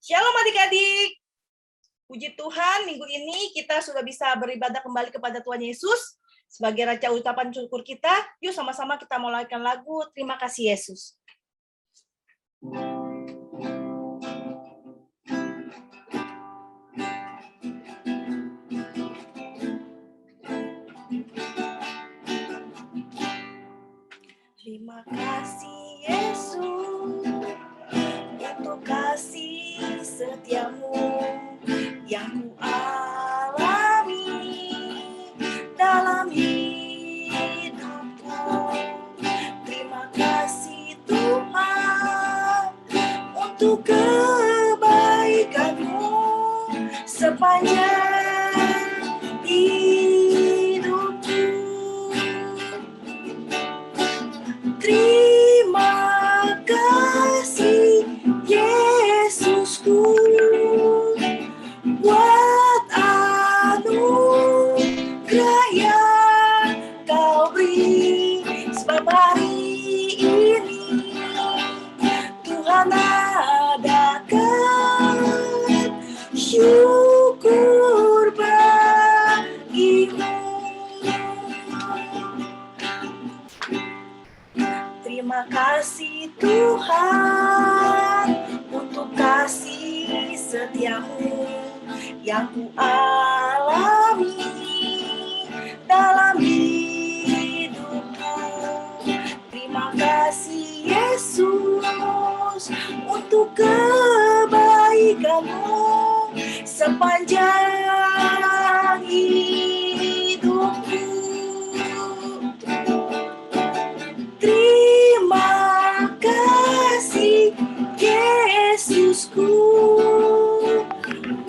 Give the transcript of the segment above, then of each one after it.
Shalom adik-adik. Puji Tuhan, minggu ini kita sudah bisa beribadah kembali kepada Tuhan Yesus. Sebagai raca ucapan syukur kita, yuk sama-sama kita mulaikan lagu Terima Kasih Yesus. Terima kasih Yesus untuk kasih setiamu yang ku alami dalam hidupku. Terima kasih Tuhan untuk kebaikanmu sepanjang hidupku. Terima kasih Yesusku buat anugerah yang kau beri, sebab hari ini Tuhan adakan syukur bagimu. Terima kasih Tuhan untuk kasih setiamu yang ku alami dalam hidupku. Terima kasih Yesus untuk kebaikanmu sepanjang hidupku. Terima kasih Yesusku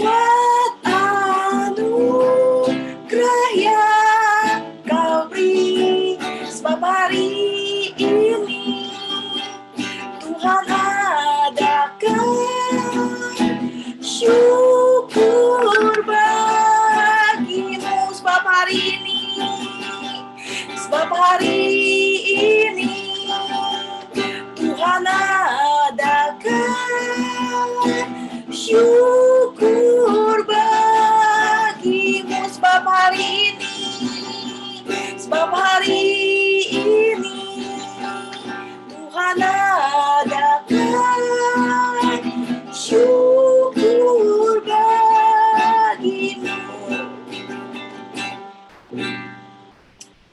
buat anugerah yang kau beri, sebab hari ini Tuhan adakan syukur bagimu. Sebab hari ini Tuhan adakan syukur bagimu. Sebab hari ini Tuhan adakan syukur bagimu.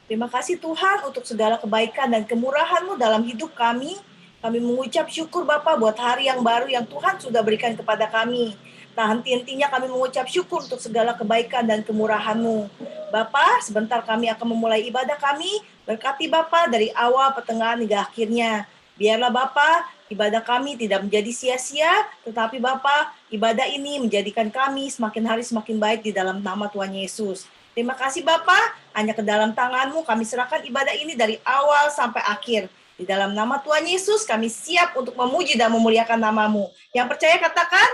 Terima kasih Tuhan untuk segala kebaikan dan kemurahan-Mu dalam hidup kami. Kami mengucap syukur Bapa buat hari yang baru yang Tuhan sudah berikan kepada kami. Tak henti-hentinya kami mengucap syukur untuk segala kebaikan dan kemurahan-Mu. Bapa, sebentar kami akan memulai ibadah kami. Berkati Bapa dari awal, pertengahan, hingga akhirnya. Biarlah Bapa, ibadah kami tidak menjadi sia-sia, tetapi Bapa, ibadah ini menjadikan kami semakin hari semakin baik di dalam nama Tuhan Yesus. Terima kasih Bapa, hanya ke dalam tangan-Mu kami serahkan ibadah ini dari awal sampai akhir. Di dalam nama Tuhan Yesus kami siap untuk memuji dan memuliakan nama-Mu. Yang percaya katakan,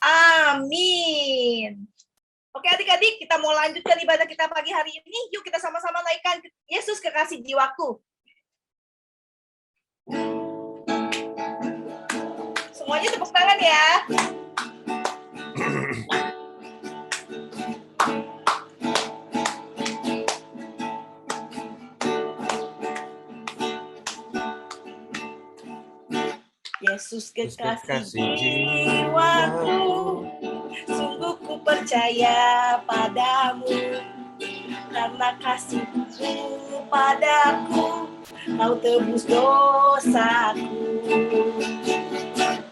amin. Oke adik-adik, kita mau lanjutkan ibadah kita pagi hari ini. Yuk kita sama-sama naikkan Yesus kekasih jiwaku. Semuanya tepuk tangan ya. Yesus kekasih jiwaku, sungguh ku percaya padamu, karena kasih-Mu padaku, Kau tebus dosaku.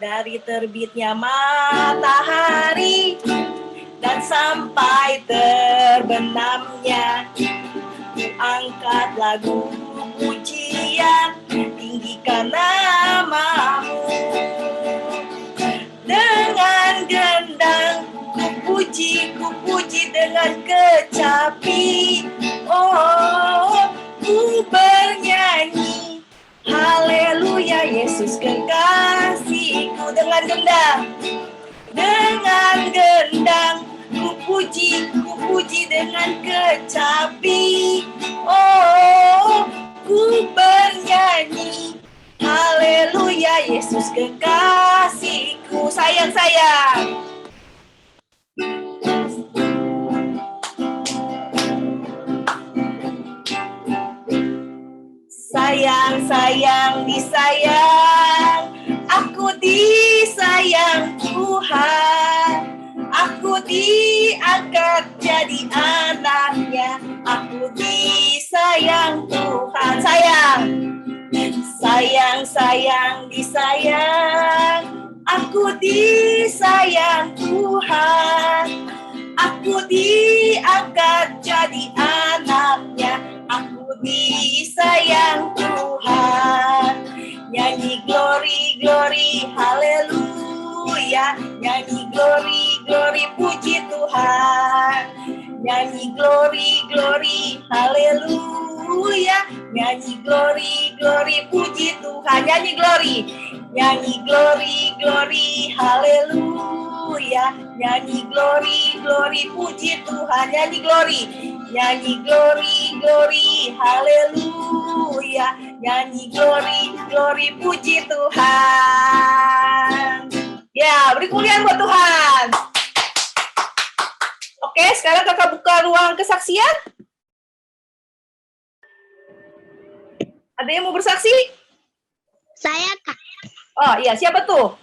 Dari terbitnya matahari dan sampai terbenamnya, ku angkat lagu pujian, tinggikan nama-Mu. Dengan gendang ku puji dengan kecapi. Oh, ku bernyanyi haleluya Yesus kekasihku. Dengan gendang ku puji dengan kecapi. Oh, ku bernyanyi haleluya Yesus kekasihku. sayang. Sayang, disayang, aku disayang Tuhan, aku diangkat jadi anaknya, aku disayang Tuhan. Sayang, disayang, aku disayang Tuhan, aku diangkat jadi anaknya, aku disayang Tuhan. Nyanyi glory, haleluya. Nyanyi glory, puji Tuhan. Nyanyi glory, haleluya. Nyanyi glory, puji Tuhan. Nyanyi glory, haleluya. Nyanyi glory, puji Tuhan. Nyanyi glory, haleluya. Nyanyi glory, puji Tuhan. Ya, beri kemuliaan buat Tuhan. Oke, sekarang kakak buka ruang kesaksian. Ada yang mau bersaksi? Saya, Kak. Oh iya, siapa tuh?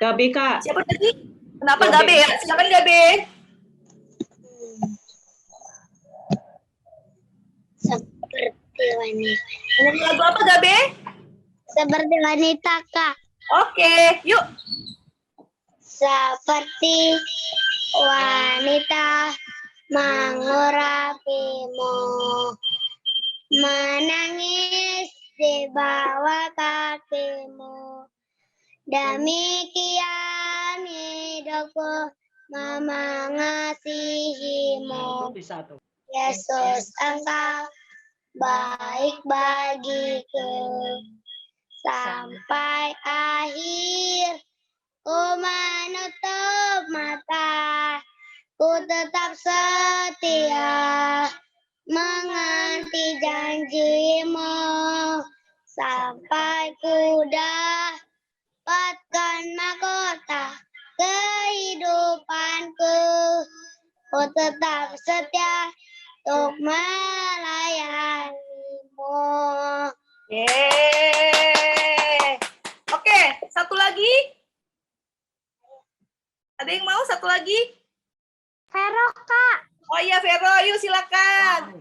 Gabe, Kak. Siapa tadi? Kenapa Gabe ya? Silakan Gabe. Seperti wanita. Nyanyi lagu apa Gabe? Seperti wanita, Kak. Oke, yuk. Seperti wanita mengurapimu, menangis di bawah kakimu. Demikian hidupku mengasihimu. Yesus, Engkau baik bagiku. Sampai akhir ku menutup mata, ku tetap setia menanti janjimu. Sampai ku dapatkan mahkota kehidupanku, ku tetap setia untuk melayanimu. Yeay. Oke, satu lagi. Ada yang mau satu lagi? Vero, Kak, Oh iya, Vero, yuk silakan.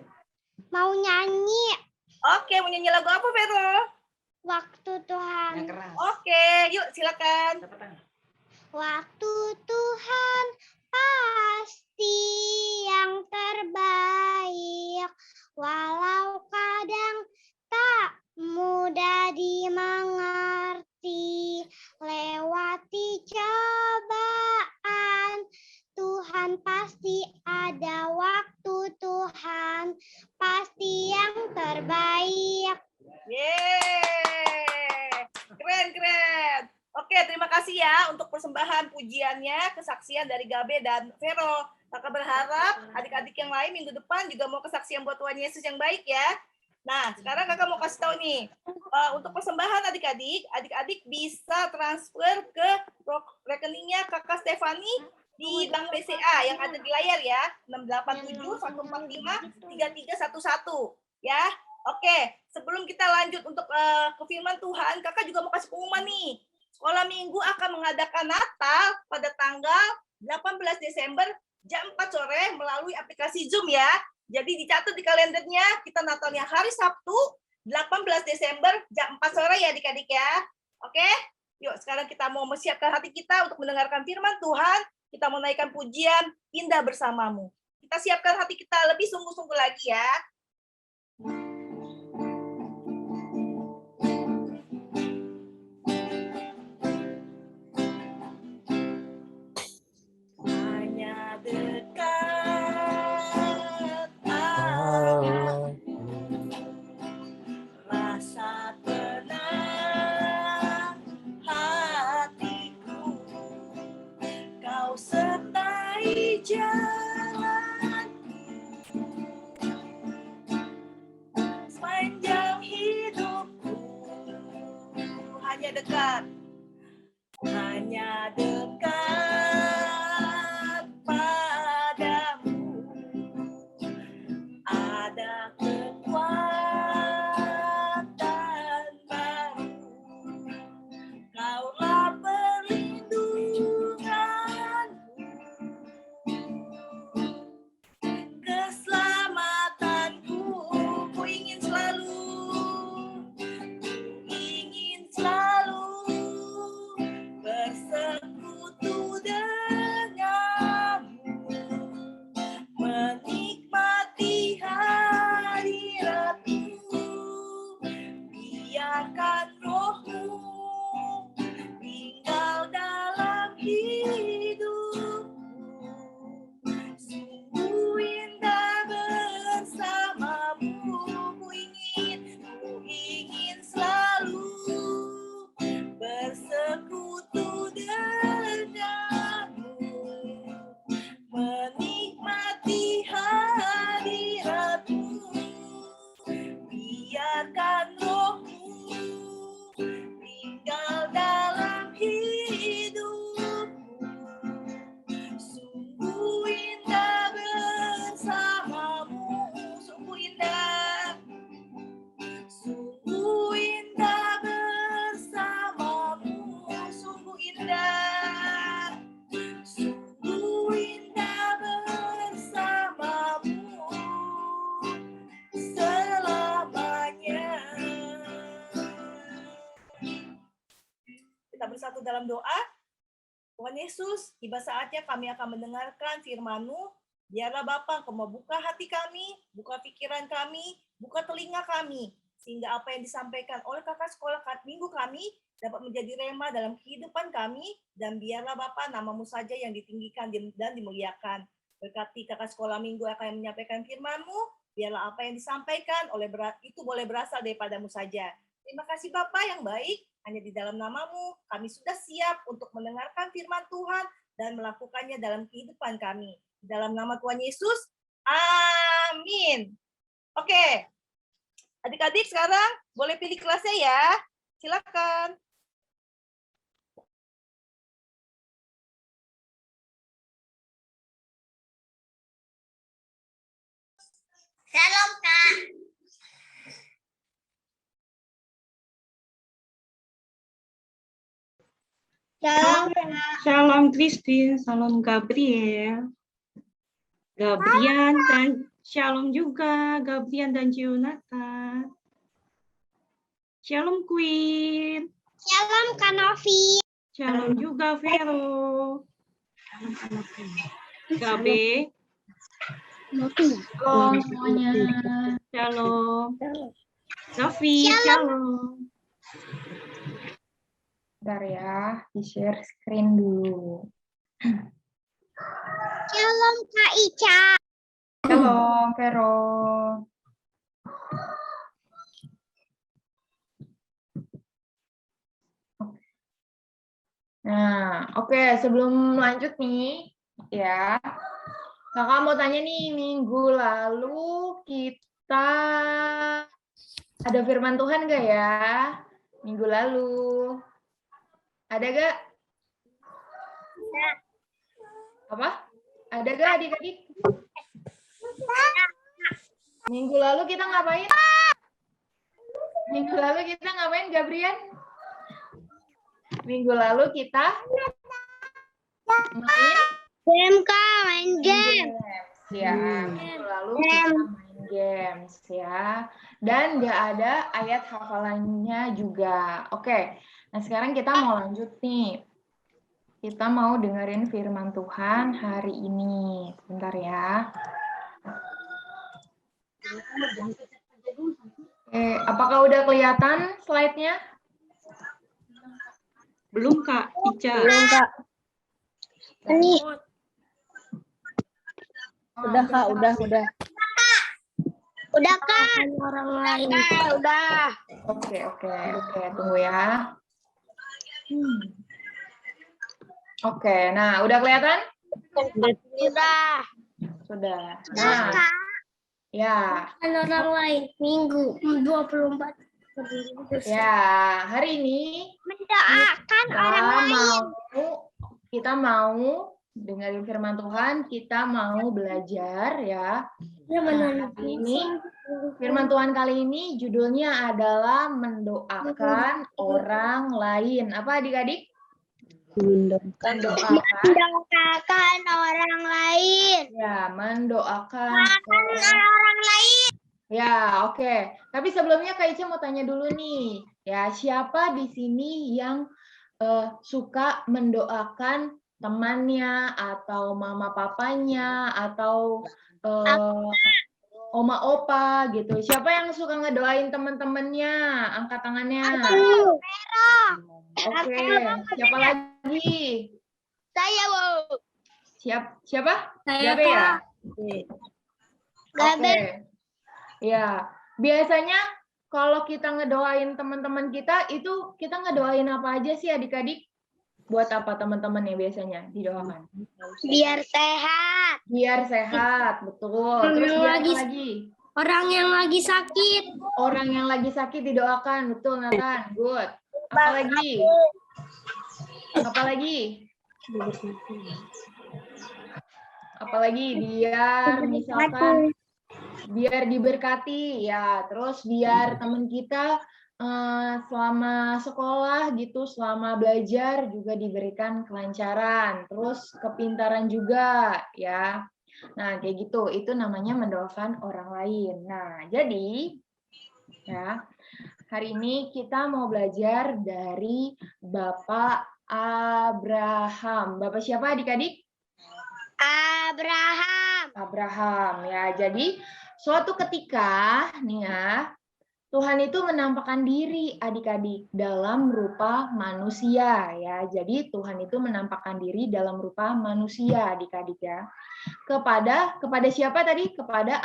mau nyanyi Oke, mau nyanyi lagu apa, Vero? Waktu Tuhan. Oke, yuk silakan. Waktu Tuhan pasti yang terbaik, walau kadang tak mudah dimengerti. Lewati cobaan, Tuhan pasti ada. Waktu Tuhan pasti yang terbaik. Yeay. Keren. Oke, terima kasih ya untuk persembahan pujiannya, kesaksian dari Gabe dan Vero. Kakak berharap adik-adik yang lain minggu depan juga mau kesaksian buat Tuhan Yesus yang baik ya. Nah, sekarang kakak mau kasih tahu nih, untuk persembahan adik-adik bisa transfer ke rekeningnya kakak Stefani di Bank BCA yang ada di layar ya, 687-145-3311 ya. Oke, sebelum kita lanjut untuk ke firman Tuhan, kakak juga mau kasih pengumuman nih. Sekolah Minggu akan mengadakan Natal pada tanggal 18 Desember jam 4 sore melalui aplikasi Zoom ya. Jadi dicatat di kalendernya, kita Natalnya hari Sabtu 18 Desember jam 4 sore ya adik-adik ya. Oke, yuk sekarang kita mau mempersiapkan hati kita untuk mendengarkan firman Tuhan. Kita mau naikkan pujian Indah Bersamamu. Kita siapkan hati kita lebih sungguh-sungguh lagi ya. Hanya dekat Allah, rasa tenang hatiku, kau sertai jalanku sepanjang hidupku. Hanya dekat hanya dekat padamu. Ada kekuatan baru, Kaulah perlindunganku, keselamatanku. Ku ingin selalu bersekutu denganmu, menikmati hadiratmu. Biarkan rohmu tinggal dalam hidupku, sungguh indah bersamamu. Ku ingin selalu bersekutu denganmu, menikmati hadiratmu. Biarkan rohmu tinggal dalam hidupku, sungguh indah bersamamu. Sungguh indah bersamamu. Sungguh indah bersamamu selamanya. Kita bersatu dalam doa. Tuhan Yesus, tiba saatnya kami akan mendengarkan firman-Mu. Biarlah Bapa, Engkau membuka hati kami, buka pikiran kami, buka telinga kami, sehingga apa yang disampaikan oleh kakak sekolah minggu kami dapat menjadi rema dalam kehidupan kami, dan biarlah Bapa, nama-Mu saja yang ditinggikan dan dimuliakan. Berkati kakak sekolah minggu akan menyampaikan firman-Mu, biarlah apa yang disampaikan itu boleh berasal daripada-Mu saja. Terima kasih Bapa yang baik, hanya di dalam nama-Mu kami sudah siap untuk mendengarkan firman Tuhan dan melakukannya dalam kehidupan kami. Dalam nama Tuhan Yesus, amin. Oke, adik-adik sekarang boleh pilih kelasnya ya. Silakan. Shalom, Kak. Shalom, Kak. Shalom Christine, Shalom Gabriel. Gabrian dan Shalom juga, Gabrian dan Jonathan. Shalom Queen. Shalom, Kak Novi. Shalom juga Vero. Gabe. Shalom semuanya. Shalom. Novi, shalom. Bentar ya, di-share screen dulu. Shalom, Kak Ica. Shalom, Vero. Nah, oke, sebelum lanjut nih, ya, kakak mau tanya nih, minggu lalu kita ada firman Tuhan nggak ya? Minggu lalu. Ada gak? Apa? Ada gak adik-adik? Minggu lalu kita ngapain? Minggu lalu kita ngapain, Gabriel? Minggu lalu kita main Game, Kak. Main game. Ya, minggu lalu kita main games ya. Dan nggak ada ayat hafalannya juga. Oke, nah sekarang kita mau lanjut nih. Kita mau dengerin firman Tuhan hari ini. Bentar ya. Oke, apakah udah kelihatan slide-nya? Belum Kak Ica. Belum Kak. Ini. Udah Kak, udah. Udah, Kak. Orang lain. Udah. Oke, tunggu ya. Oke, nah udah kelihatan? Udah. Sudah. Udah, Nah, Kak. ya. Orang lain. Minggu 24. Ya, hari ini Mendoakan kita mau dengerin firman Tuhan, kita mau belajar ya. Nah, kali ini firman Tuhan kali ini judulnya adalah mendoakan orang lain. Apa adik-adik? Mendoakan orang lain. Ya, mendoakan Orang lain. Ya, oke. Tapi sebelumnya Kak Ica mau tanya dulu nih. Ya, siapa di sini yang suka mendoakan temannya atau mama papanya atau oma opa gitu. Siapa yang suka ngedoain teman-temannya? Angkat tangannya. Oke, siapa lagi? Saya mau. Siapa? Saya Gabe ya? Gabe. Oke. Ya, biasanya kalau kita ngedoain teman-teman kita, itu kita ngedoain apa aja sih adik-adik? Buat apa teman-teman ya biasanya didoakan? Biar sehat. Biar sehat, betul. Terus biar apa lagi? Orang yang lagi sakit. Orang yang lagi sakit didoakan, betul Nathan. Good. Apa lagi? Apa lagi? Apa lagi? Biar misalkan biar diberkati ya, terus biar teman kita selama sekolah gitu, selama belajar juga diberikan kelancaran, terus kepintaran juga ya. Nah, kayak gitu, itu namanya mendoakan orang lain. Nah, jadi ya, hari ini kita mau belajar dari Bapak Abraham. Bapak siapa adik-adik? Abraham ya. Jadi suatu ketika nih ya, Tuhan itu menampakkan diri adik-adik dalam rupa manusia ya. Jadi Tuhan itu menampakkan diri dalam rupa manusia adik-adik ya. Kepada siapa tadi? Kepada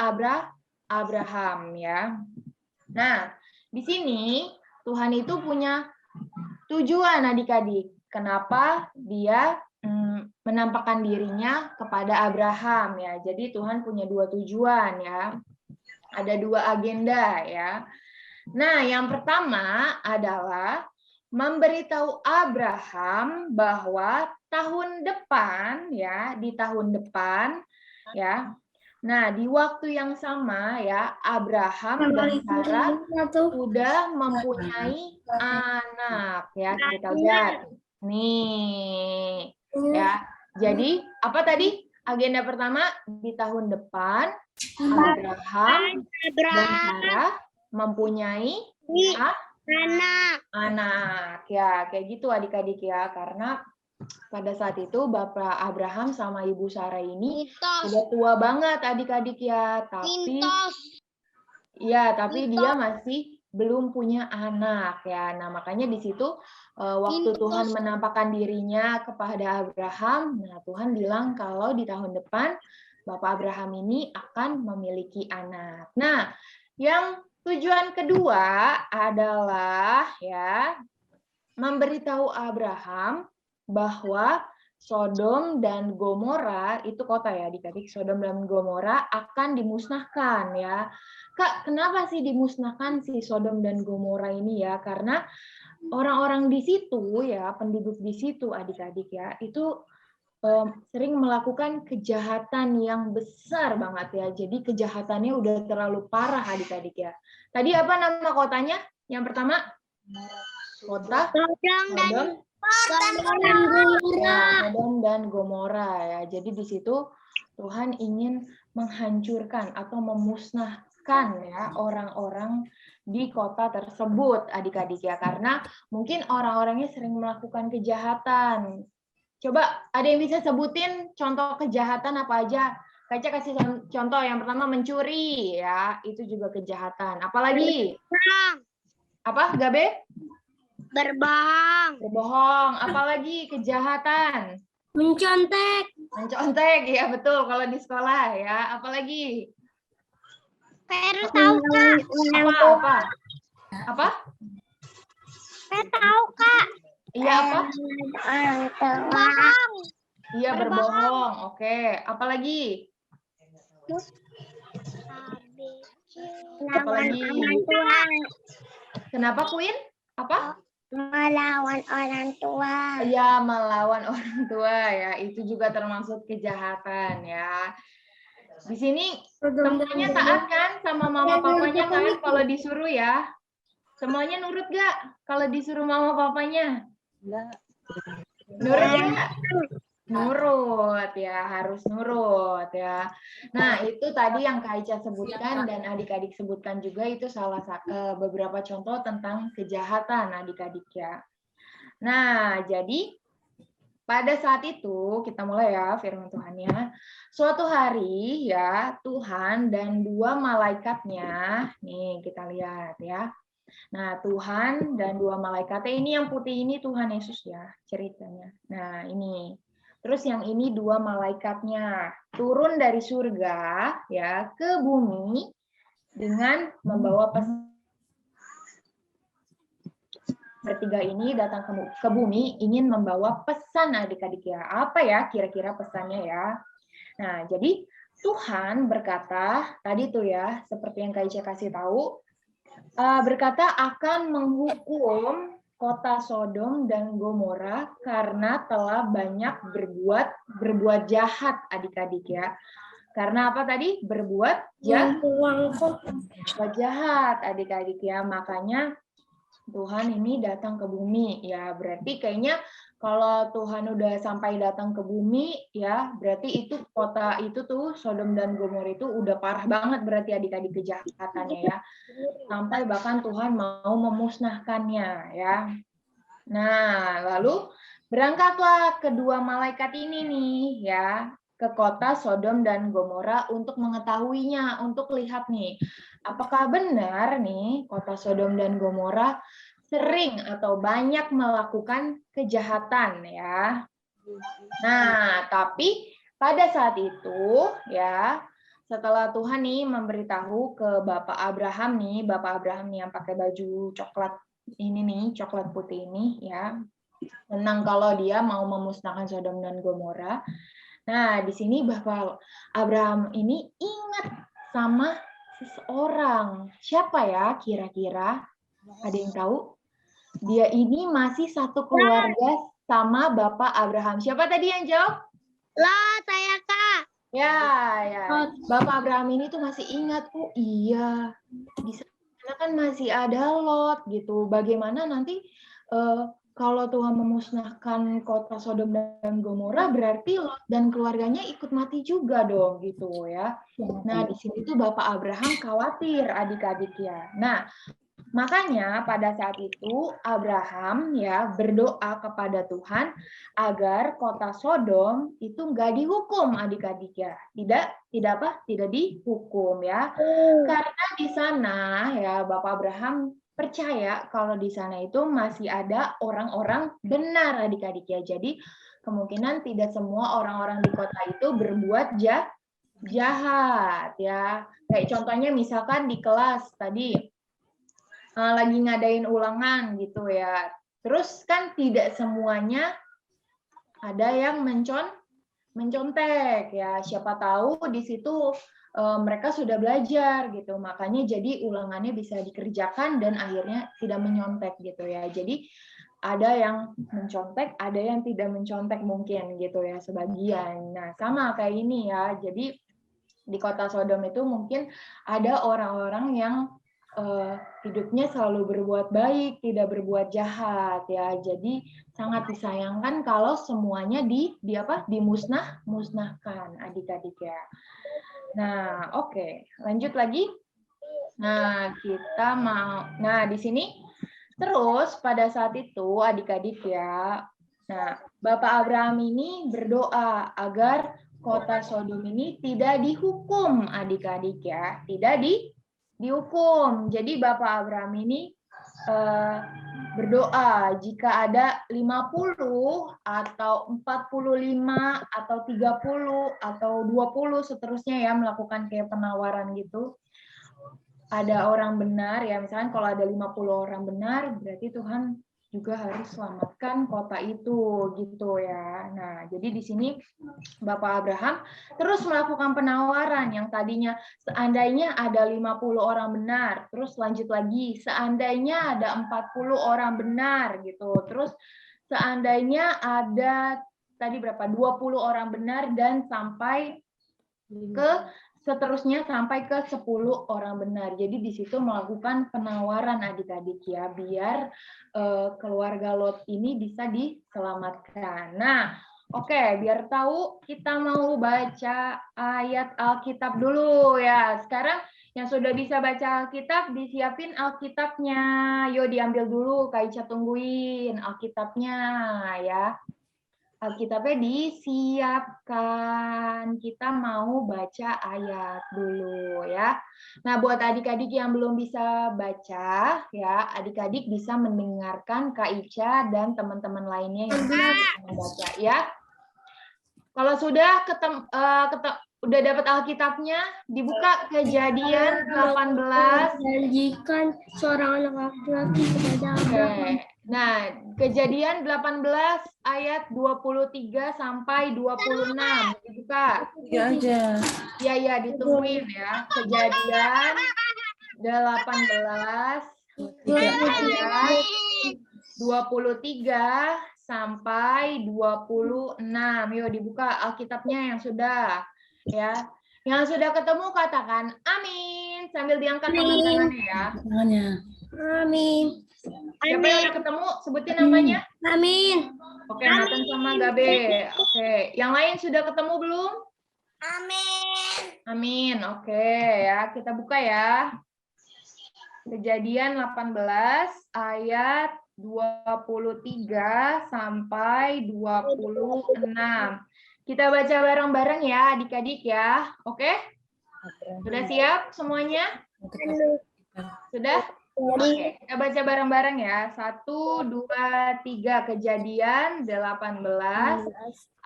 Abraham ya. Nah, di sini Tuhan itu punya tujuan adik-adik. Kenapa dia menampakkan dirinya kepada Abraham ya. Jadi Tuhan punya dua tujuan ya. Ada dua agenda ya. Nah, yang pertama adalah memberitahu Abraham bahwa tahun depan ya, di tahun depan ya. Nah, di waktu yang sama ya, Abraham dan Sarah sudah mempunyai anak ya. Kita lihat. Nih. Ya. Jadi, apa tadi? Agenda pertama di tahun depan Abraham dan Sarah mempunyai anak ya, kayak gitu adik-adik ya, karena pada saat itu Bapak Abraham sama Ibu Sarah ini udah tua banget adik-adik ya, tapi dia masih belum punya anak ya. Nah, makanya di situ waktu Tuhan menampakkan dirinya kepada Abraham, nah Tuhan bilang kalau di tahun depan Bapak Abraham ini akan memiliki anak. Nah, yang tujuan kedua adalah ya memberitahu Abraham bahwa Sodom dan Gomora itu kota ya adik-adik, Sodom dan Gomora akan dimusnahkan ya. Kak, kenapa sih dimusnahkan si Sodom dan Gomora ini ya? Karena orang-orang di situ ya, penduduk di situ adik-adik ya, itu sering melakukan kejahatan yang besar banget ya. Jadi kejahatannya udah terlalu parah adik-adik ya. Tadi apa nama kotanya? Yang pertama? Kota Sodom dan Gomora ya. Jadi di situ Tuhan ingin menghancurkan atau memusnahkan ya orang-orang di kota tersebut adik-adik ya, karena mungkin orang-orangnya sering melakukan kejahatan. Coba ada yang bisa sebutin contoh kejahatan apa aja? Kaca kasih contoh. Yang pertama mencuri ya, itu juga kejahatan. Apalagi? Apa, Gabe? Berbohong. Apalagi kejahatan? Mencontek. Mencontek, ya betul kalau di sekolah ya. Apalagi? Saya tahu, Kak. Apa? Saya tahu, Kak. Iya apa? Berbohong. Iya berbohong. Oke. Apalagi? Apalagi? Kenapa Queen? Apa? Melawan orang tua. Ya, melawan orang tua ya, itu juga termasuk kejahatan ya. Di sini semuanya taat kan sama mama papanya kan kalau disuruh ya? Semuanya nurut gak kalau disuruh mama papanya? Nurut nggak? Nurut ya, harus nurut ya. Nah, itu tadi yang Kak Ica sebutkan dan adik-adik sebutkan juga itu salah satu beberapa contoh tentang kejahatan adik-adik ya. Nah, jadi pada saat itu kita mulai ya firman Tuhannya. Suatu hari ya Tuhan dan dua malaikatnya, nih kita lihat ya. Nah, Tuhan dan dua malaikatnya ini yang putih ini Tuhan Yesus ya ceritanya. Nah, ini. Terus yang ini dua malaikatnya turun dari surga ya ke bumi dengan membawa pesan. Bertiga ini datang ke bumi ingin membawa pesan adik-adik ya. Apa ya kira-kira pesannya ya? Nah, jadi Tuhan berkata, tadi tuh ya, seperti yang Kak Ica kasih tahu, berkata akan menghukum kota Sodom dan Gomora karena telah banyak berbuat jahat adik-adik ya. Karena apa tadi? Berbuat jahat adik-adik ya. Makanya Tuhan ini datang ke bumi ya, berarti kayaknya kalau Tuhan udah sampai datang ke bumi ya, berarti itu kota itu tuh Sodom dan Gomora itu udah parah banget berarti adik-adik kejahatannya ya. Sampai bahkan Tuhan mau memusnahkannya ya. Nah, lalu berangkatlah kedua malaikat ini nih ya ke kota Sodom dan Gomora untuk mengetahuinya, untuk lihat nih apakah benar nih kota Sodom dan Gomora sering atau banyak melakukan kejahatan ya. Nah, tapi pada saat itu ya, setelah Tuhan nih memberitahu ke Bapak Abraham nih yang pakai baju coklat ini nih, coklat putih ini ya, tentang kalau dia mau memusnahkan Sodom dan Gomora. Nah, di sini Bapak Abraham ini ingat sama seseorang. Siapa ya kira-kira? Ada yang tahu? Dia ini masih satu keluarga sama Bapak Abraham. Siapa tadi yang jawab? Lot, saya Kak. Ya. Bapak Abraham ini tuh masih ingat, oh iya, di sana kan masih ada Lot gitu. Bagaimana nanti kalau Tuhan memusnahkan kota Sodom dan Gomora, berarti Lot dan keluarganya ikut mati juga dong gitu ya. Nah, di sini tuh Bapak Abraham khawatir adik-adik ya. Nah, makanya pada saat itu Abraham ya berdoa kepada Tuhan agar kota Sodom itu nggak dihukum adik-adik ya. Tidak dihukum ya. Karena di sana ya Bapak Abraham percaya kalau di sana itu masih ada orang-orang benar adik-adik ya. Jadi kemungkinan tidak semua orang-orang di kota itu berbuat jahat ya. Kayak contohnya misalkan di kelas tadi lagi ngadain ulangan gitu ya. Terus kan tidak semuanya ada yang mencontek ya. Siapa tahu di situ mereka sudah belajar gitu. Makanya jadi ulangannya bisa dikerjakan dan akhirnya tidak menyontek gitu ya. Jadi ada yang mencontek, ada yang tidak mencontek mungkin gitu ya sebagian. Nah, sama kayak ini ya. Jadi di kota Sodom itu mungkin ada orang-orang yang hidupnya selalu berbuat baik, tidak berbuat jahat ya. Jadi sangat disayangkan kalau semuanya dimusnahkan adik-adik ya. Nah, oke. Lanjut lagi. Nah, di sini terus pada saat itu adik-adik ya. Nah, Bapak Abraham ini berdoa agar kota Sodom ini tidak dihukum adik-adik ya. Tidak dihukum. Jadi Bapak Abraham ini berdoa jika ada 50 atau 45 atau 30 atau 20 seterusnya ya melakukan kayak penawaran gitu. Ada orang benar ya, misalkan kalau ada 50 orang benar berarti Tuhan juga harus selamatkan kota itu gitu ya. Nah, jadi di sini Bapak Abraham terus melakukan penawaran yang tadinya seandainya ada 50 orang benar, terus lanjut lagi seandainya ada 40 orang benar gitu. Terus seandainya ada tadi berapa? 20 orang benar dan sampai ke seterusnya sampai ke 10 orang benar. Jadi di situ melakukan penawaran adik-adik ya, biar keluarga Lot ini bisa diselamatkan. Nah, oke, biar tahu kita mau baca ayat Alkitab dulu ya. Sekarang yang sudah bisa baca Alkitab, disiapin Alkitabnya. Yo diambil dulu, Kak Ica tungguin Alkitabnya ya. Alkitabnya disiapkan. Kita mau baca ayat dulu ya. Nah, buat adik-adik yang belum bisa baca ya, adik-adik bisa mendengarkan Kak Ica dan teman-teman lainnya yang bisa membaca ya. Kalau sudah udah dapat Alkitabnya, dibuka Kejadian 18. Janjikan seorang anak laki-laki kepada Abraham. Nah, Kejadian 18 ayat 23 sampai 26. Dibuka. Ya aja. Ya, ditungguin ya. Kejadian 18 ayat 23 sampai 26. Yuk dibuka Alkitabnya yang sudah ya. Yang sudah ketemu katakan amin sambil diangkat tangan-tangannya ya. Tangannya. Amin. Siapa yang udah ketemu? Sebutin namanya. Amin. Oke, Nathan sama Gabe. Oke, yang lain sudah ketemu belum? Amin. Amin. Oke, ya, kita buka ya. Kejadian 18 ayat 23 sampai 26. Kita baca bareng-bareng ya, adik-adik ya. Oke? Sudah siap semuanya? Sudah? Oke, kita baca bareng-bareng ya. 1, 2, 3. Kejadian 18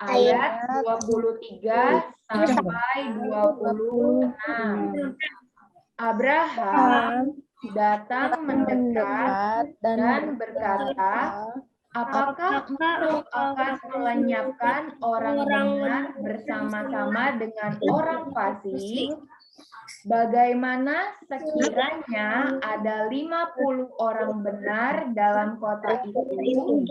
ayat 23 sampai 26. Abraham datang mendekat dan berkata, apakah engkau akan melenyapkan orang benar bersama-sama dengan orang fasik? Bagaimana sekiranya ada 50 orang benar dalam kota itu?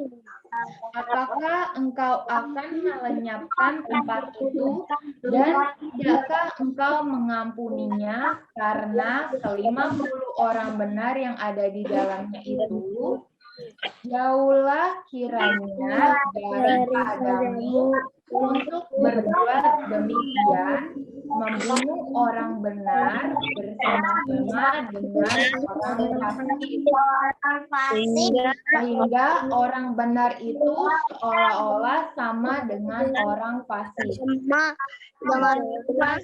Apakah engkau akan melenyapkan tempat itu dan tidakkah engkau mengampuninya karena ke-50 orang benar yang ada di dalamnya itu? Jauhlah kiranya daripadamu untuk berbuat demikian, membunuh orang benar bersama-sama dengan orang fasik, sehingga orang benar itu seolah-olah sama dengan orang fasik.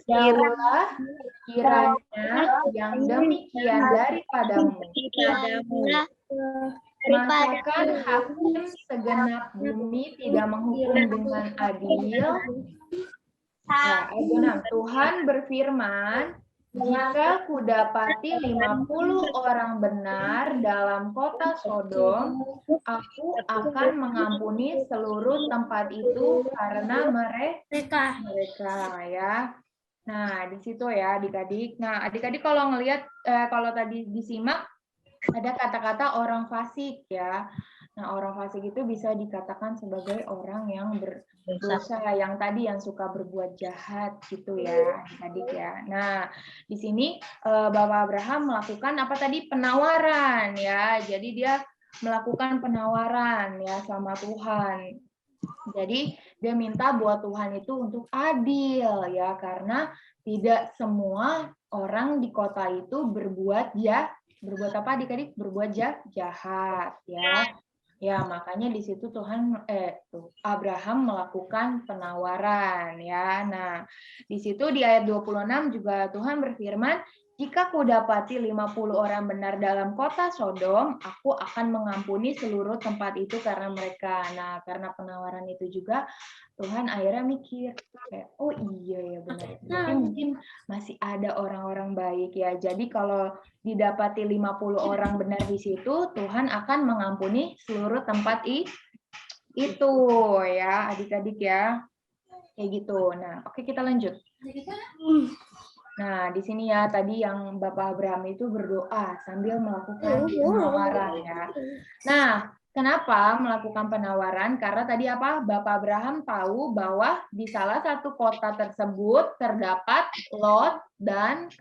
Jauhlah kiranya yang demikian daripadamu. Masakan hakim segenap bumi tidak menghukum dengan adil? Nah, Tuhan berfirman, jika kudapati 50 orang benar dalam kota Sodom, aku akan mengampuni seluruh tempat itu karena mereka ya. Nah, di situ ya adik-adik. Nah, adik-adik kalau ngelihat, kalau tadi disimak, ada kata-kata orang fasik ya. Nah, orang fasik itu bisa dikatakan sebagai orang yang berdosa, yang tadi yang suka berbuat jahat gitu ya, adik ya. Nah, di sini Bapak Abraham melakukan apa tadi? Penawaran ya. Jadi dia melakukan penawaran ya sama Tuhan. Jadi dia minta buat Tuhan itu untuk adil ya, karena tidak semua orang di kota itu berbuat apa adik-adik? Berbuat jahat ya. Ya, makanya di situ Abraham melakukan penawaran ya. Nah, di situ di ayat 26 juga Tuhan berfirman, Jika kudapati 50 orang benar dalam kota Sodom, aku akan mengampuni seluruh tempat itu karena mereka. Nah, karena penawaran itu juga, Tuhan akhirnya mikir, kayak, oh iya ya benar. Berarti mungkin masih ada orang-orang baik ya. Jadi kalau didapati 50 orang benar di situ, Tuhan akan mengampuni seluruh tempat itu ya, adik-adik ya. Kayak gitu. Nah, oke kita lanjut. Nah, di sini ya tadi yang Bapak Abraham itu berdoa sambil melakukan penawaran ya. Nah, kenapa melakukan penawaran? Karena tadi apa? Bapak Abraham tahu bahwa di salah satu kota tersebut terdapat Lot dan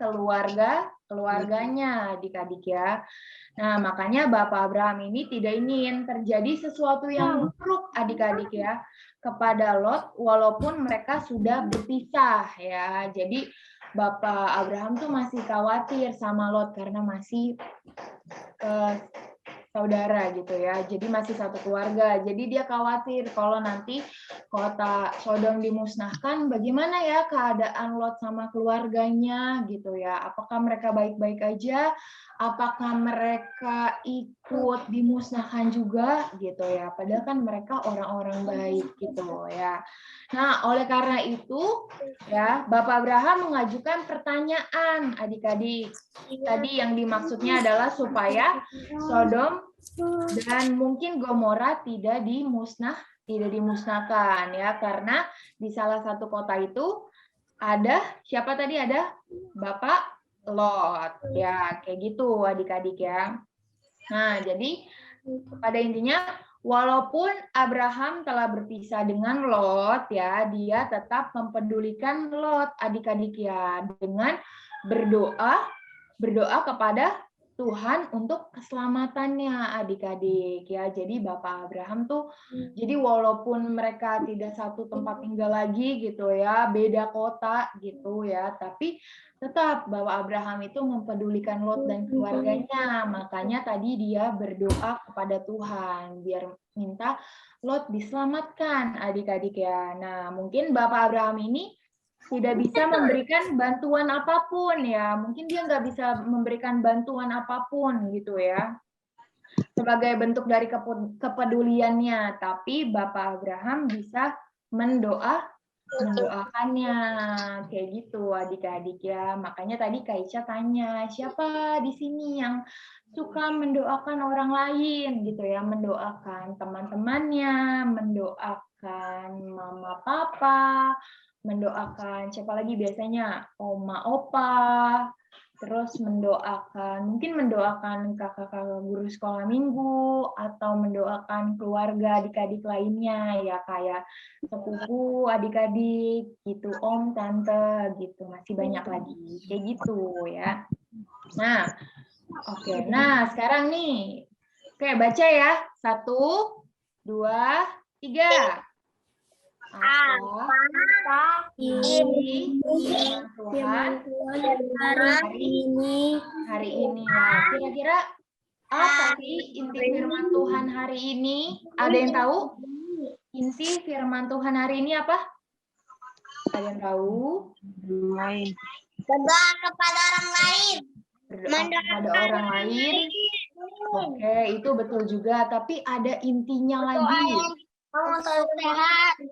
keluarganya, adik-adik ya. Nah, makanya Bapak Abraham ini tidak ingin terjadi sesuatu yang buruk, adik-adik ya, kepada Lot walaupun mereka sudah berpisah ya. Jadi Bapak Abraham tuh masih khawatir sama Lot karena masih saudara gitu ya. Jadi masih satu keluarga. Jadi dia khawatir kalau nanti kota Sodom dimusnahkan, bagaimana ya keadaan Lot sama keluarganya gitu ya. Apakah mereka baik-baik aja? Apakah mereka ikut dimusnahkan juga gitu ya. Padahal kan mereka orang-orang baik gitu ya. Nah, oleh karena itu ya, Bapak Abraham mengajukan pertanyaan adik-adik. Tadi yang dimaksudnya adalah supaya Sodom dan mungkin Gomora tidak dimusnahkan ya, karena di salah satu kota itu ada siapa tadi, ada Bapak Lot ya, kayak gitu adik-adik ya. Nah, jadi pada intinya walaupun Abraham telah berpisah dengan Lot ya, dia tetap mempedulikan Lot adik-adik ya, dengan berdoa kepada Tuhan untuk keselamatannya adik-adik ya. Jadi Bapak Abraham tuh jadi walaupun mereka tidak satu tempat tinggal lagi gitu ya, beda kota gitu ya, tapi tetap Bapak Abraham itu mempedulikan Lot dan keluarganya. Makanya tadi dia berdoa kepada Tuhan biar minta Lot diselamatkan adik-adik ya. Nah, mungkin Bapak Abraham ini tidak bisa memberikan bantuan apapun ya, mungkin dia nggak bisa memberikan bantuan apapun gitu ya, sebagai bentuk dari kepeduliannya, tapi Bapak Abraham bisa mendoakannya kayak gitu adik-adik ya. Makanya tadi Kak Ica tanya, siapa di sini yang suka mendoakan orang lain gitu ya, mendoakan teman-temannya, mendoakan mama papa, mendoakan siapa lagi biasanya, oma opa, terus mungkin mendoakan kakak-kakak guru sekolah minggu, atau mendoakan keluarga adik-adik lainnya ya, kayak sepupu adik-adik gitu, om, tante gitu, masih banyak lagi kayak gitu ya. Nah, oke. Nah, sekarang nih, oke baca ya, 1, 2, 3. Apa ini firman Tuhan hari ini ya? Kira-kira apa sih inti firman Tuhan hari ini? Ada yang tahu? Inti firman Tuhan hari ini apa? Ada yang tahu? Berdoa kepada orang lain. Berdoa kepada orang lain. Oke, itu betul juga. Tapi ada intinya lagi. Sehat.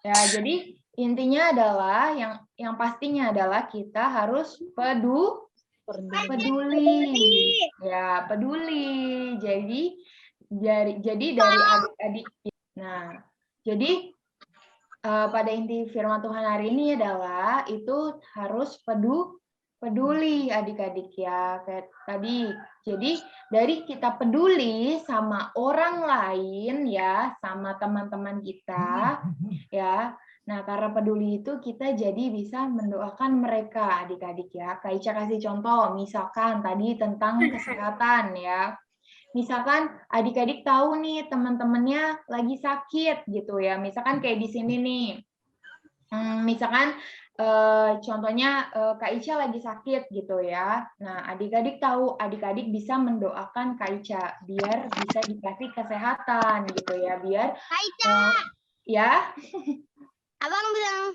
Ya, jadi intinya adalah yang pastinya adalah kita harus peduli. Ya, peduli. Jadi dari adik-adik. Nah, jadi pada inti firman Tuhan hari ini adalah itu harus peduli adik-adik ya, kayak tadi. Jadi dari kita peduli sama orang lain ya, sama teman-teman kita ya. Nah, karena peduli itu kita jadi bisa mendoakan mereka adik-adik ya. Kak Ica kasih contoh, misalkan tadi tentang kesehatan ya. Misalkan adik-adik tahu nih teman-temannya lagi sakit gitu ya. Misalkan kayak di sini nih. Misalkan contohnya Kak Ica lagi sakit gitu ya. Nah, adik-adik tahu, adik-adik bisa mendoakan Kak Ica biar bisa dikasih kesehatan gitu ya, biar Kak Ica. ya. Abang bilang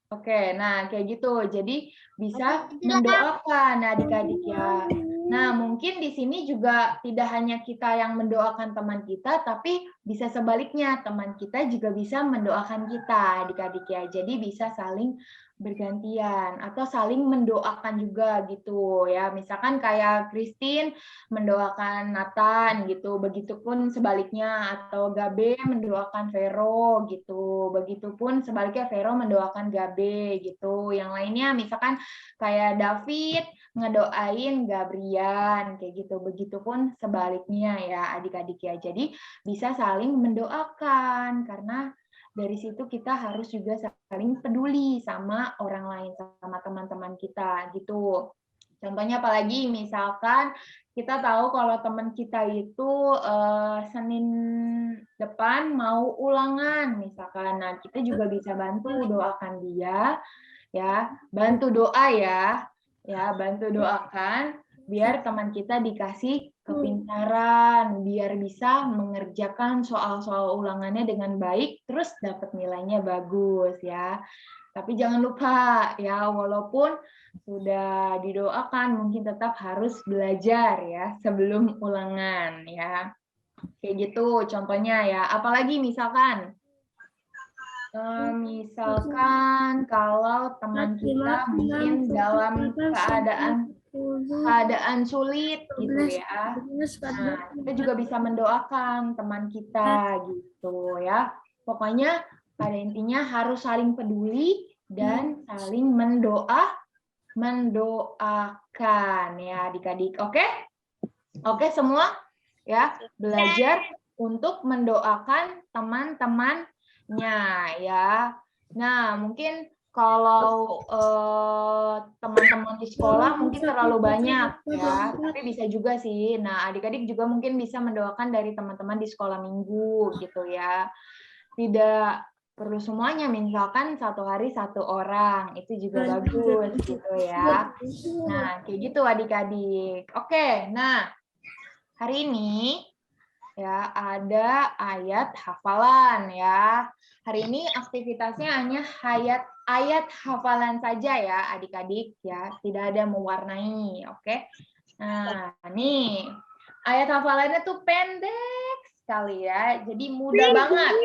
Oke, nah kayak gitu. Jadi bisa mendoakan adik-adik ya. Nah, mungkin di sini juga tidak hanya kita yang mendoakan teman kita, tapi bisa sebaliknya, teman kita juga bisa mendoakan kita, adik-adik ya. Jadi bisa saling bergantian atau saling mendoakan juga gitu ya. Misalkan kayak Christine mendoakan Nathan gitu, begitupun sebaliknya, atau Gabe mendoakan Vero gitu, begitupun sebaliknya Vero mendoakan Gabe gitu. Yang lainnya misalkan kayak David ngedoain Gabrian kayak gitu, begitupun sebaliknya ya adik-adik ya. Jadi bisa saling mendoakan karena dari situ kita harus juga saling peduli sama orang lain, sama teman-teman kita gitu. Contohnya apalagi misalkan kita tahu kalau teman kita itu Senin depan mau ulangan misalkan. Nah, kita juga bisa bantu doakan dia ya, bantu doa ya, bantu doakan biar teman kita dikasih kepintaran, biar bisa mengerjakan soal-soal ulangannya dengan baik, terus dapat nilainya bagus ya. Tapi jangan lupa ya, walaupun sudah didoakan, mungkin tetap harus belajar ya sebelum ulangan ya. Kayak gitu contohnya ya. Apalagi misalkan kalau teman kita mungkin dalam keadaan sulit gitu ya. Nah, kita juga bisa mendoakan teman kita gitu ya. Pokoknya pada intinya harus saling peduli dan saling mendoakan ya adik-adik. Oke? Oke semua ya, belajar untuk mendoakan teman-temannya ya. Nah, mungkin kalau teman-teman di sekolah mungkin terlalu banyak ya, tapi bisa juga sih. Nah, adik-adik juga mungkin bisa mendoakan dari teman-teman di sekolah minggu gitu ya. Tidak perlu semuanya, misalkan satu hari satu orang, itu juga bagus gitu ya. Nah, kayak gitu adik-adik. Oke, nah hari ini ya ada ayat hafalan ya. Hari ini aktivitasnya hanya ayat hafalan saja ya adik-adik ya, tidak ada mewarnai, oke? Nah, nih ayat hafalannya tuh pendek sekali ya, jadi mudah banget.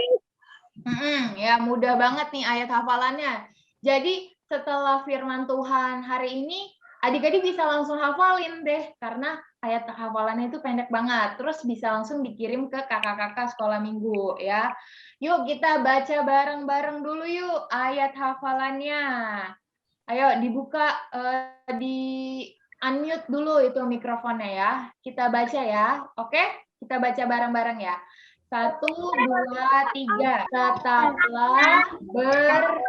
Ya mudah banget nih ayat hafalannya. Jadi setelah firman Tuhan hari ini, adik-adik bisa langsung hafalin deh, karena ayat hafalannya itu pendek banget. Terus bisa langsung dikirim ke kakak-kakak sekolah minggu ya. Yuk kita baca bareng-bareng dulu yuk ayat hafalannya. Ayo dibuka, di unmute dulu itu mikrofonnya ya. Kita baca ya, oke? Kita baca bareng-bareng ya. 1, 2, 3. Tetaplah berdoa.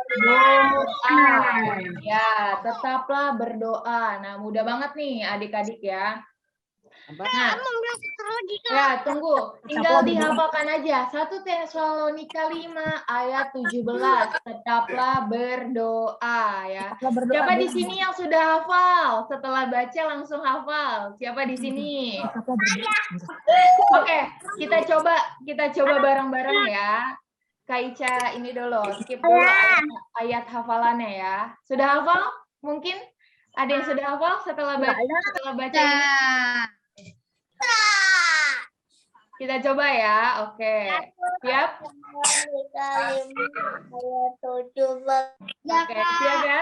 Ya, tetaplah berdoa. Nah, mudah banget nih adik-adik ya. Nah, ya tunggu, tinggal dihafalkan aja. 1 Tesalonika 5 ayat 17. Tetaplah berdoa ya. Siapa di sini yang sudah hafal? Setelah baca langsung hafal. Siapa di sini? Oke, kita coba bareng-bareng ya. Kak Ica ini dulu, skip dulu ayat hafalannya ya. Sudah hafal? Mungkin ada yang sudah hafal setelah baca ini? Kita coba ya, oke. Siap? Oke, siap ya?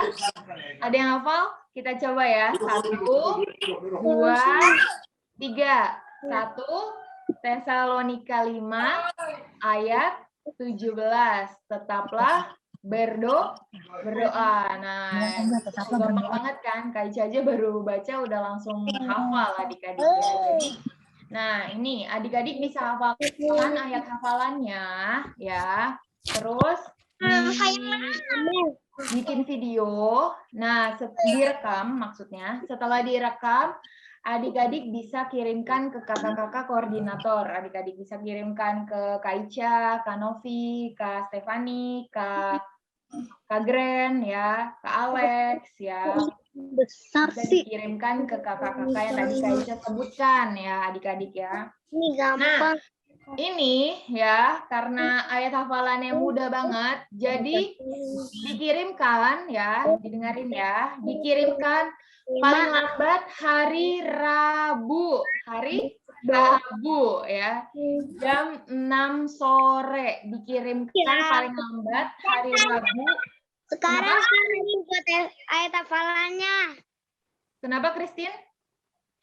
Ada yang hafal? Kita coba ya. 1, 2, 3. 1 Tesalonika 5 ayat 17. Tetaplah berdoa. Nah, gampang banget kan? Kak Ica aja baru baca udah langsung hafal adik-adik ya. Jadi, nah ini adik-adik bisa hafalkan ayat hafalannya ya. Terus bikin video. Nah, direkam maksudnya. Setelah direkam, adik-adik bisa kirimkan ke kakak-kakak koordinator. Adik-adik bisa kirimkan ke Kak Ica, Kak Novi, Kak Stefani, Kak Gren ya, Kak Alex ya. Bisa dikirimkan ke kakak-kakak yang tadi Kak Ica sebutkan ya, adik-adik ya. Ini gampang. Ini ya, karena ayat hafalannya mudah banget, jadi dikirimkan ya, didengarin ya, dikirimkan paling lambat hari Rabu. Hari Rabu ya. Jam 6 sore dikirimkan paling lambat hari Rabu. Sekarang buat ayat hafalannya. Kenapa, Christine?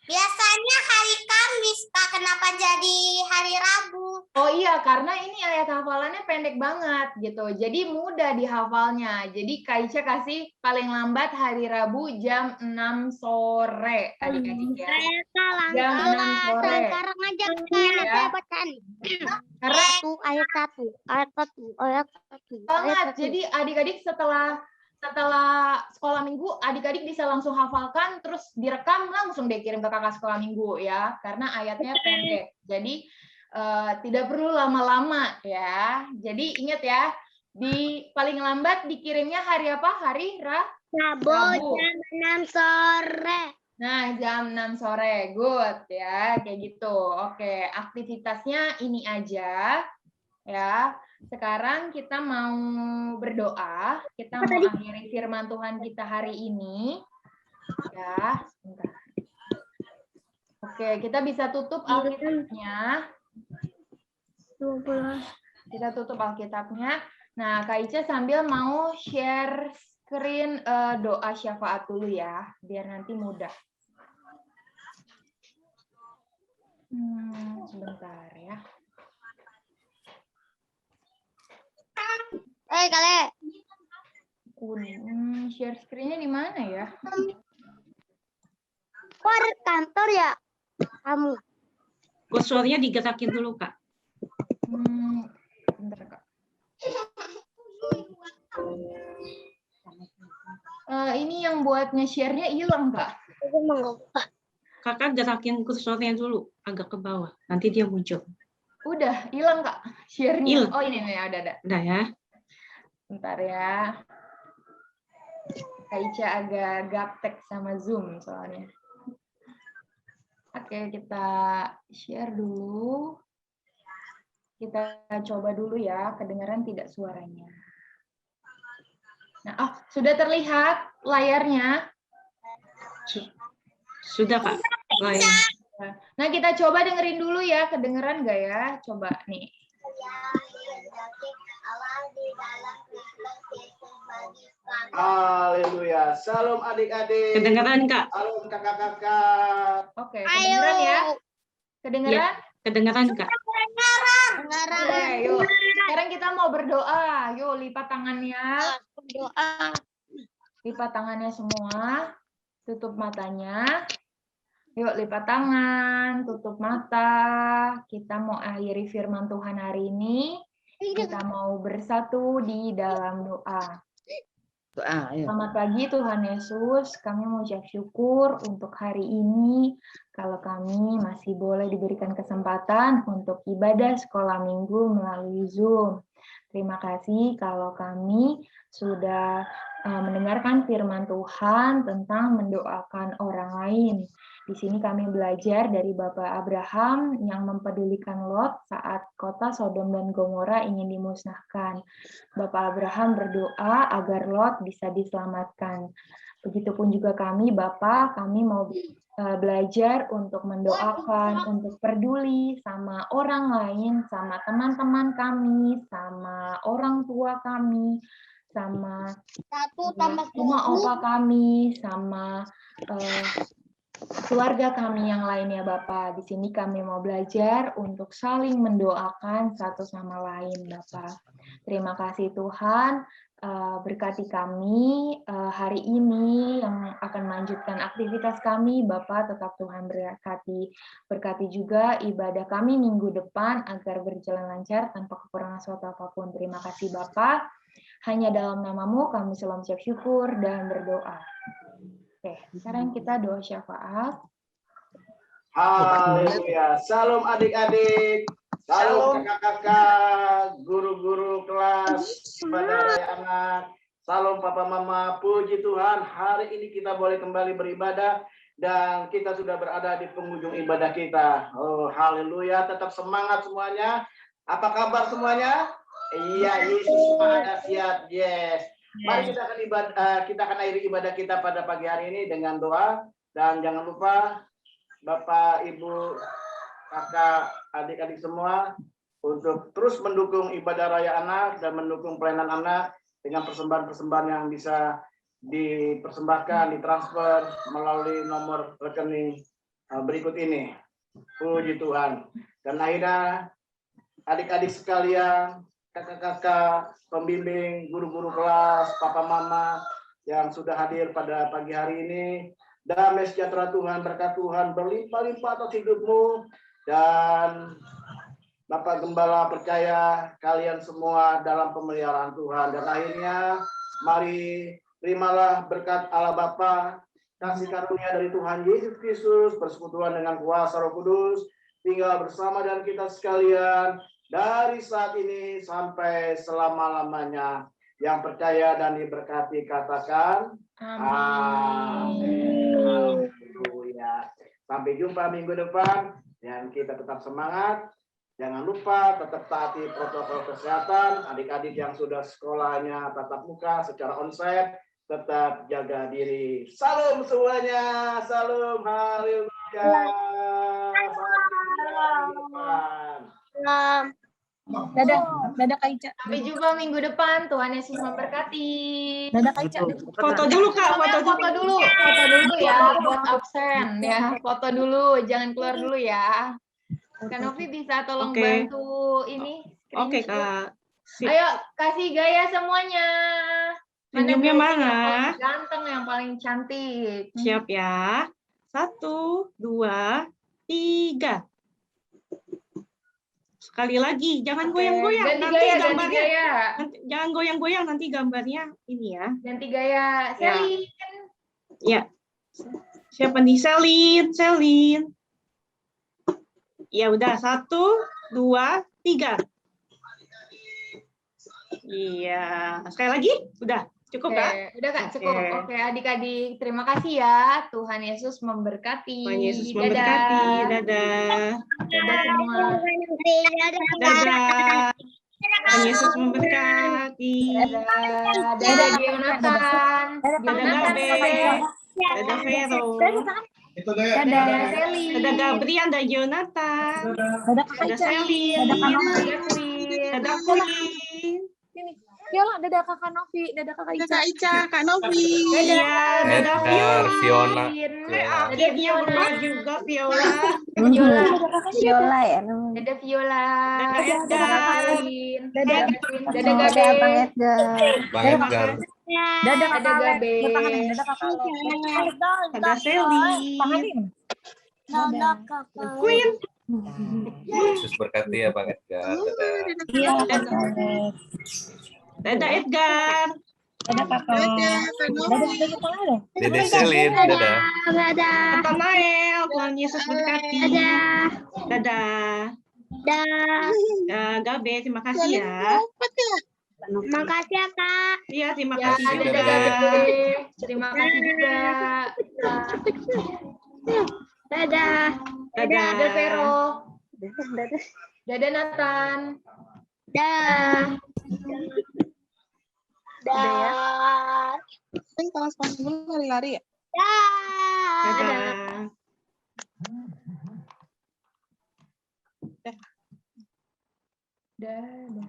Biasanya hari Kamis, Kak. Kenapa jadi hari Rabu? Oh iya, karena ini ayat hafalannya pendek banget gitu. Jadi mudah dihafalnya. Jadi Kak Ica kasih paling lambat hari Rabu jam 6 sore. Adik-adik ya. Jam 6 sore. Sekarang aja kita bacakan. Karena Ayat 1. banget. Jadi adik-adik setelah sekolah minggu, adik-adik bisa langsung hafalkan, terus direkam langsung deh kirim ke kakak sekolah minggu ya, karena ayatnya pendek. Jadi tidak perlu lama-lama ya. Jadi ingat ya, paling lambat dikirimnya hari apa? Hari Rabu jam 6 sore. Nah, jam 6 sore. Good ya, kayak gitu. Oke, aktivitasnya ini aja ya. Sekarang kita mau berdoa, kita mau akhiri firman Tuhan kita hari ini. Ya, sebentar. Oke, kita bisa tutup Alkitabnya. 20. Kita tutup Alkitabnya. Nah, Kak Ica sambil mau share screen doa syafaat dulu ya, biar nanti mudah. Sebentar ya. Kale. Share screen-nya di mana ya? Kok ada kantor ya? Kamu. Kursornya digerakin dulu, Kak. Bentar, Kak. Ini yang buat nge-share-nya hilang, Kak. Kakak gerakin kursornya dulu agak ke bawah. Nanti dia muncul. Udah, hilang, Kak. Share-nya. Hilang. Oh, ini ada. Udah ya. Bentar ya. Kak Ica agak gaptek sama Zoom soalnya. Oke, kita share dulu. Kita coba dulu ya, kedengaran tidak suaranya. Nah, sudah terlihat layarnya? Sudah, Kak. Layar. Nah, kita coba dengerin dulu ya, kedengeran nggak ya? Coba nih. Haleluya. Salam adik-adik. Kedengeran, Kak? Salam kakak-kakak. Oke, kedengeran ya? Kedengeran? Kedengeran, Kak? Oke, yuk. Sekarang kita mau berdoa. Yuk, lipat tangannya. Doa. Lipat tangannya semua. Tutup matanya. Yuk, lipat tangan, tutup mata. Kita mau akhiri firman Tuhan hari ini. Kita mau bersatu di dalam doa. Selamat pagi Tuhan Yesus, kami mengucap syukur untuk hari ini kalau kami masih boleh diberikan kesempatan untuk ibadah sekolah minggu melalui Zoom. Terima kasih kalau kami sudah mendengarkan firman Tuhan tentang mendoakan orang lain. Di sini kami belajar dari Bapak Abraham yang mempedulikan Lot saat kota Sodom dan Gomora ingin dimusnahkan. Bapak Abraham berdoa agar Lot bisa diselamatkan. Begitupun juga kami, Bapak, kami mau belajar untuk mendoakan, untuk peduli sama orang lain, sama teman-teman kami, sama orang tua kami, sama opa kami, sama keluarga kami yang lainnya, Bapak. Di sini kami mau belajar untuk saling mendoakan satu sama lain, Bapak. Terima kasih Tuhan, berkati kami hari ini yang akan melanjutkan aktivitas kami, Bapak. Tetap Tuhan berkati. Berkati juga ibadah kami minggu depan agar berjalan lancar tanpa kekurangan suatu apapun. Terima kasih Bapak. Hanya dalam nama-Mu kami selalu mengucap syukur dan berdoa. Oke, sekarang kita doa syafaat. Haleluya. Salam adik-adik. Salam kakak-kakak, guru-guru kelas, ibadah anak. Salam papa mama, puji Tuhan. Hari ini kita boleh kembali beribadah dan kita sudah berada di penghujung ibadah kita. Oh, haleluya, tetap semangat semuanya. Apa kabar semuanya? Iya, Yesus Maha Dahsyat. Yes. Mari kita akan akhiri ibadah kita pada pagi hari ini dengan doa, dan jangan lupa Bapak, Ibu, kakak, adik-adik semua untuk terus mendukung ibadah raya anak dan mendukung pelayanan anak dengan persembahan-persembahan yang bisa dipersembahkan, ditransfer melalui nomor rekening berikut ini. Puji Tuhan. Dan akhirnya adik-adik sekalian, kakak-kakak, pembimbing, guru-guru kelas, papa mama yang sudah hadir pada pagi hari ini, damai sejahtera Tuhan, berkat Tuhan berlimpah-limpah atas hidupmu, dan Bapak Gembala percaya kalian semua dalam pemeliharaan Tuhan. Dan akhirnya mari terimalah berkat Allah Bapa, kasih karunia dari Tuhan Yesus Kristus, persekutuan dengan kuasa Roh Kudus, tinggal bersama dengan kita sekalian dari saat ini sampai selama-lamanya. Yang percaya dan diberkati katakan amin. Haleluya. Sampai jumpa minggu depan, dan kita tetap semangat. Jangan lupa tetap taati protokol kesehatan. Adik-adik yang sudah sekolahnya tatap muka secara onsite, tetap jaga diri. Salam semuanya. Salam. Haleluya. Dadah Kak Ica. Sampai jumpa minggu depan. Tuhan Yesus memberkati. Dadah Kak Ica. Foto dulu Kak, Foto dulu ya buat absen ya. Foto dulu, jangan keluar dulu ya. Kak Novi bisa tolong bantu ini. Oke Kak. Sip. Ayo kasih gaya semuanya. Senyumnya gaya mana? yang paling ganteng, yang paling cantik. Siap ya. 1, 2, 3. Sekali lagi, jangan goyang-goyang. Ganti Nanti gaya, gambarnya. ganti gaya. Jangan goyang-goyang, nanti gambarnya ini ya. Ganti gaya. Selin. Ya. Siapa nih? Selin. Ya udah, 1, 2, 3. Iya. Sekali lagi? Udah. Cukup Kak? Udah Kak, cukup. Oke, adik-adik, terima kasih ya. Tuhan Yesus memberkati. Tuhan Yesus memberkati. Dadah. Dadah semua. Dadah. Tuhan Yesus memberkati. Dadah Jonathan. Dadah Gabe. Dadah Vero. Dadah Seli. Dadah Gabriel dan Jonathan. Dadah Seli. Dadah Queen. Yola, dadah Kakak Novi, dadah Kakak Ica. Kak Novi. Dadah Fiona. Akhirnya berubah juga Viola. Yola ya. Dadah Viola. Dadah Edgar. Dadah Dadah Gabe. Bang Edgar. Bang Edgar. Dadah Dadah Gabe. Dadah Kakak Lovi. Dadah Seli. Dadah Queen. Yesus berkati ya Bang Edgar. Dadah. Iya, Dadah Edgar. dadah Kakak. Dadah. Dede Selin. Dadah. Tante Nael. Tuhan Yesus berkati. Dadah. Gabe, terima kasih ya. Makasih ya Kak. Iya, terima Ya, kasih juga. dadah Gabe. Terima kasih juga. Dadah. Dadah Vero. Dadah Nathan. Dah. Dah. Kalau sepanjang lari-lari ya. Dah. Dadah. Dadah.